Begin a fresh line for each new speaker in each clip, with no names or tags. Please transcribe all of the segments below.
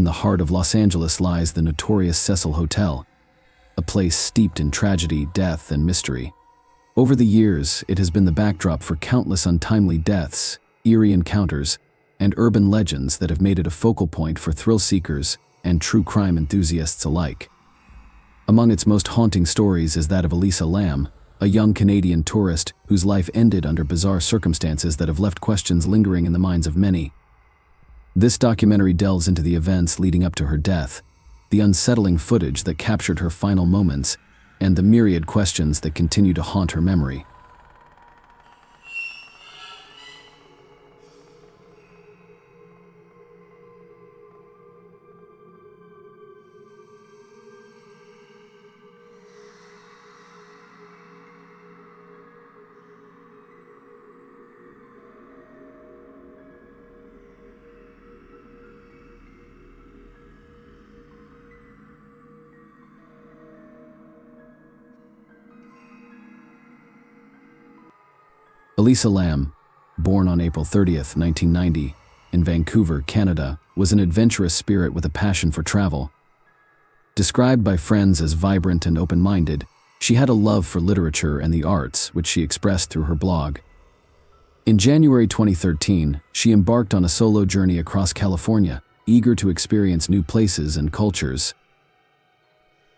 in the heart of Los Angeles lies the notorious Cecil Hotel, a place steeped in tragedy, death, and mystery. Over the years, it has been the backdrop for countless untimely deaths, eerie encounters, and urban legends that have made it a focal point for thrill seekers and true crime enthusiasts alike. Among its most haunting stories is that of Elisa Iam, a young Canadian tourist whose life ended under bizarre circumstances that have left questions lingering in the minds of many. This documentary delves into the events leading up to her death, the unsettling footage that captured her final moments, and the myriad questions that continue to haunt her memory. Elisa Iam, born on April 30th, 1990, in Vancouver, Canada, was an adventurous spirit with a passion for travel. Described by friends as vibrant and open-minded, she had a love for literature and the arts, which she expressed through her blog. In January 2013, she embarked on a solo journey across California, eager to experience new places and cultures.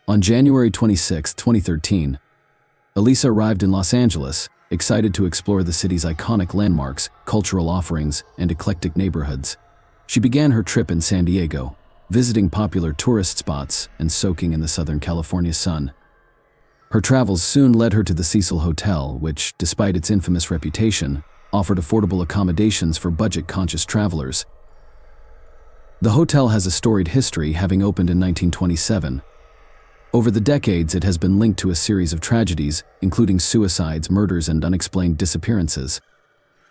On January 26, 2013, Elisa arrived in Los Angeles, excited to explore the city's iconic landmarks, cultural offerings, and eclectic neighborhoods. She began her trip in San Diego, visiting popular tourist spots and soaking in the Southern California sun. Her travels soon led her to the Cecil Hotel, which, despite its infamous reputation, offered affordable accommodations for budget-conscious travelers. The hotel has a storied history, having opened in 1927. Over the decades, it has been linked to a series of tragedies, including suicides, murders, and unexplained disappearances.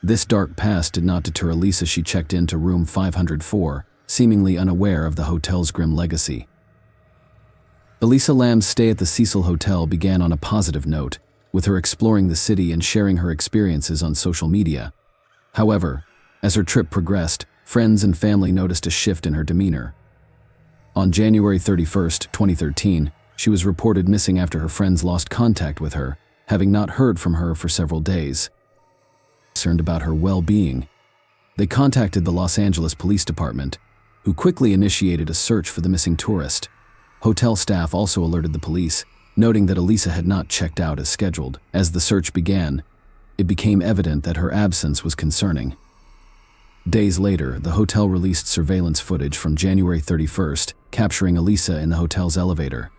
This dark past did not deter Elisa. She checked into room 504, seemingly unaware of the hotel's grim legacy. Elisa Iam's stay at the Cecil Hotel began on a positive note, with her exploring the city and sharing her experiences on social media. However, as her trip progressed, friends and family noticed a shift in her demeanor. On January 31st, 2013, she was reported missing after her friends lost contact with her, having not heard from her for several days. Concerned about her well-being, they contacted the Los Angeles Police Department, who quickly initiated a search for the missing tourist. Hotel staff also alerted the police, noting that Elisa had not checked out as scheduled. As the search began, it became evident that her absence was concerning. Days later, the hotel released surveillance footage from January 31st, capturing Elisa in the hotel's elevator.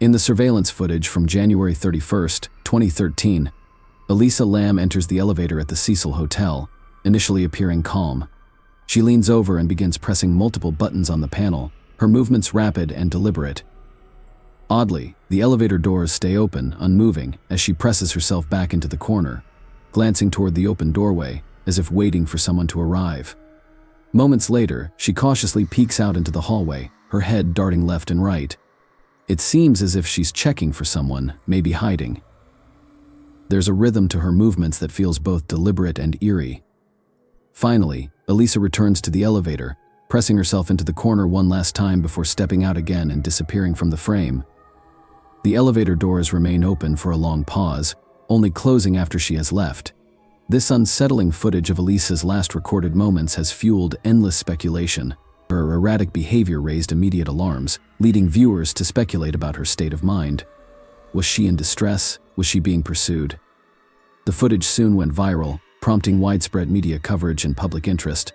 In the surveillance footage from January 31st, 2013, Elisa Iam enters the elevator at the Cecil Hotel, initially appearing calm. She leans over and begins pressing multiple buttons on the panel, her movements rapid and deliberate. Oddly, the elevator doors stay open, unmoving, as she presses herself back into the corner, glancing toward the open doorway, as if waiting for someone to arrive. Moments later, she cautiously peeks out into the hallway, her head darting left and right. It seems as if she's checking for someone, maybe hiding. There's a rhythm to her movements that feels both deliberate and eerie. Finally, Elisa returns to the elevator, pressing herself into the corner one last time before stepping out again and disappearing from the frame. The elevator doors remain open for a long pause, only closing after she has left. This unsettling footage of Elisa's last recorded moments has fueled endless speculation. Her erratic behavior raised immediate alarms, leading viewers to speculate about her state of mind. Was she in distress? Was she being pursued? The footage soon went viral, prompting widespread media coverage and public interest.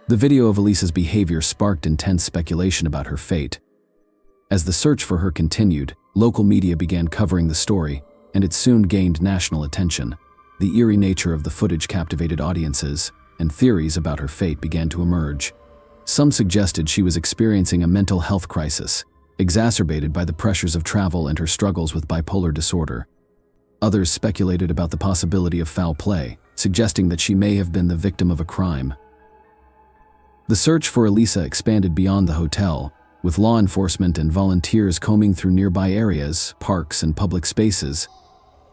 The video of Elisa's behavior sparked intense speculation about her fate. As the search for her continued, local media began covering the story, and it soon gained national attention. The eerie nature of the footage captivated audiences, and theories about her fate began to emerge. Some suggested she was experiencing a mental health crisis, exacerbated by the pressures of travel and her struggles with bipolar disorder. Others speculated about the possibility of foul play, suggesting that she may have been the victim of a crime. The search for Elisa expanded beyond the hotel, with law enforcement and volunteers combing through nearby areas, parks, and public spaces.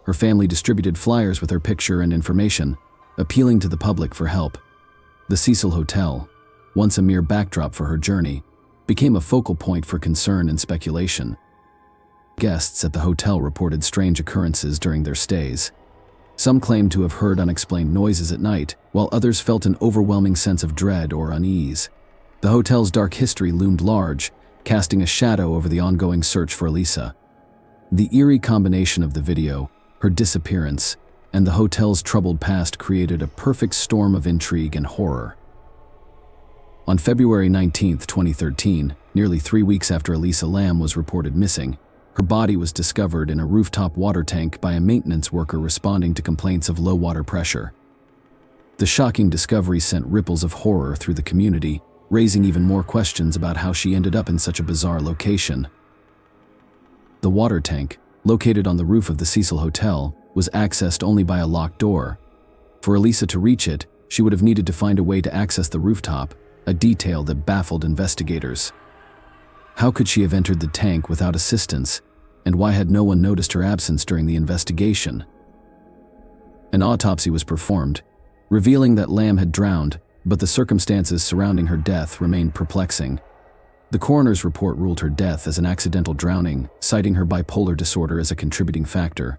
Her family distributed flyers with her picture and information, appealing to the public for help. The Cecil Hotel, once a mere backdrop for her journey, became a focal point for concern and speculation. Guests at the hotel reported strange occurrences during their stays. Some claimed to have heard unexplained noises at night, while others felt an overwhelming sense of dread or unease. The hotel's dark history loomed large, casting a shadow over the ongoing search for Elisa. The eerie combination of the video, her disappearance, and the hotel's troubled past created a perfect storm of intrigue and horror. On February 19, 2013, nearly 3 weeks after Elisa Iam was reported missing, her body was discovered in a rooftop water tank by a maintenance worker responding to complaints of low water pressure. The shocking discovery sent ripples of horror through the community, raising even more questions about how she ended up in such a bizarre location. The water tank, located on the roof of the Cecil Hotel, was accessed only by a locked door. For Elisa to reach it, she would have needed to find a way to access the rooftop, a detail that baffled investigators. How could she have entered the tank without assistance, and why had no one noticed her absence during the investigation? An autopsy was performed, revealing that Iam had drowned, but the circumstances surrounding her death remained perplexing. The coroner's report ruled her death as an accidental drowning, citing her bipolar disorder as a contributing factor.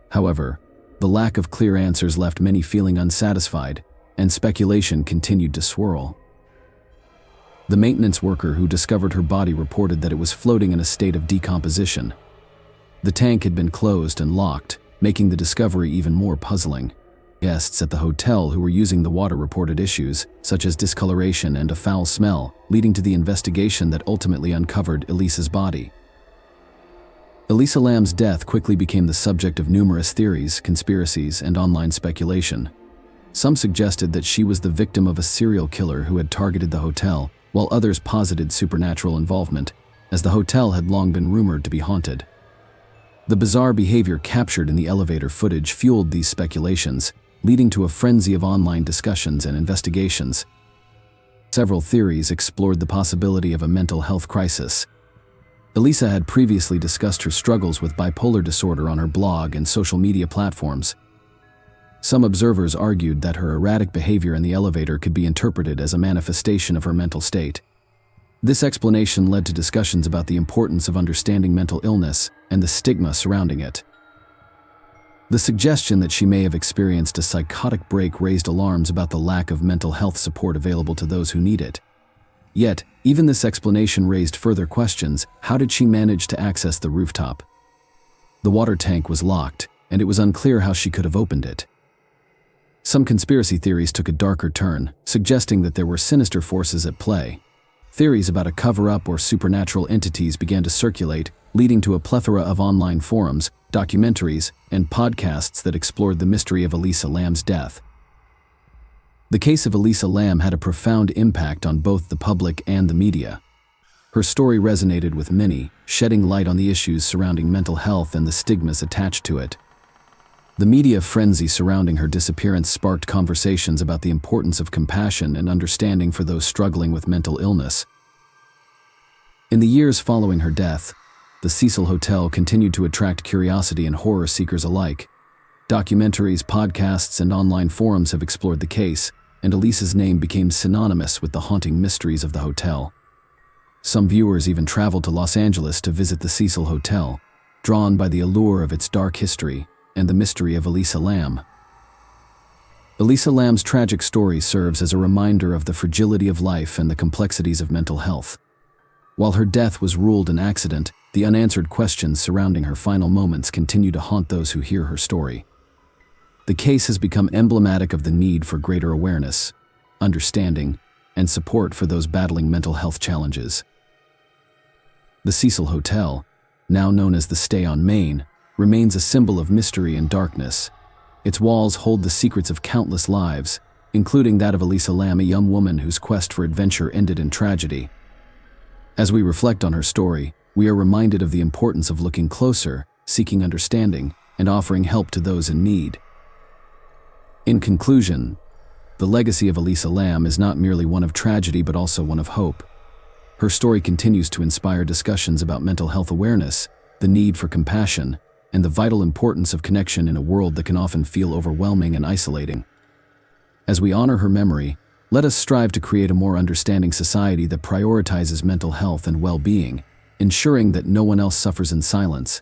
However, the lack of clear answers left many feeling unsatisfied, and speculation continued to swirl. The maintenance worker who discovered her body reported that it was floating in a state of decomposition. The tank had been closed and locked, making the discovery even more puzzling. Guests at the hotel who were using the water reported issues, such as discoloration and a foul smell, leading to the investigation that ultimately uncovered Elisa's body. Elisa Iam's death quickly became the subject of numerous theories, conspiracies, and online speculation. Some suggested that she was the victim of a serial killer who had targeted the hotel, while others posited supernatural involvement, as the hotel had long been rumored to be haunted. The bizarre behavior captured in the elevator footage fueled these speculations, leading to a frenzy of online discussions and investigations. Several theories explored the possibility of a mental health crisis. Elisa had previously discussed her struggles with bipolar disorder on her blog and social media platforms. Some observers argued that her erratic behavior in the elevator could be interpreted as a manifestation of her mental state. This explanation led to discussions about the importance of understanding mental illness and the stigma surrounding it. The suggestion that she may have experienced a psychotic break raised alarms about the lack of mental health support available to those who need it. Yet, even this explanation raised further questions. How did she manage to access the rooftop? The water tank was locked, and it was unclear how she could have opened it. Some conspiracy theories took a darker turn, suggesting that there were sinister forces at play. Theories about a cover-up or supernatural entities began to circulate, leading to a plethora of online forums, documentaries, and podcasts that explored the mystery of Elisa Iam's death. The case of Elisa Iam had a profound impact on both the public and the media. Her story resonated with many, shedding light on the issues surrounding mental health and the stigmas attached to it. The media frenzy surrounding her disappearance sparked conversations about the importance of compassion and understanding for those struggling with mental illness. In the years following her death, the Cecil Hotel continued to attract curiosity and horror seekers alike. Documentaries, podcasts, and online forums have explored the case, and Elisa's name became synonymous with the haunting mysteries of the hotel. Some viewers even traveled to Los Angeles to visit the Cecil Hotel, drawn by the allure of its dark history and the mystery of Elisa Iam. Elisa Iam's tragic story serves as a reminder of the fragility of life and the complexities of mental health. While her death was ruled an accident, the unanswered questions surrounding her final moments continue to haunt those who hear her story. The case has become emblematic of the need for greater awareness, understanding, and support for those battling mental health challenges. The Cecil Hotel, now known as the Stay on Main, remains a symbol of mystery and darkness. Its walls hold the secrets of countless lives, including that of Elisa Iam, a young woman whose quest for adventure ended in tragedy. As we reflect on her story, we are reminded of the importance of looking closer, seeking understanding, and offering help to those in need. In conclusion, the legacy of Elisa Iam is not merely one of tragedy but also one of hope. Her story continues to inspire discussions about mental health awareness, the need for compassion, and the vital importance of connection in a world that can often feel overwhelming and isolating. As we honor her memory, Let us strive to create a more understanding society that prioritizes mental health and well-being, ensuring that no one else suffers in silence.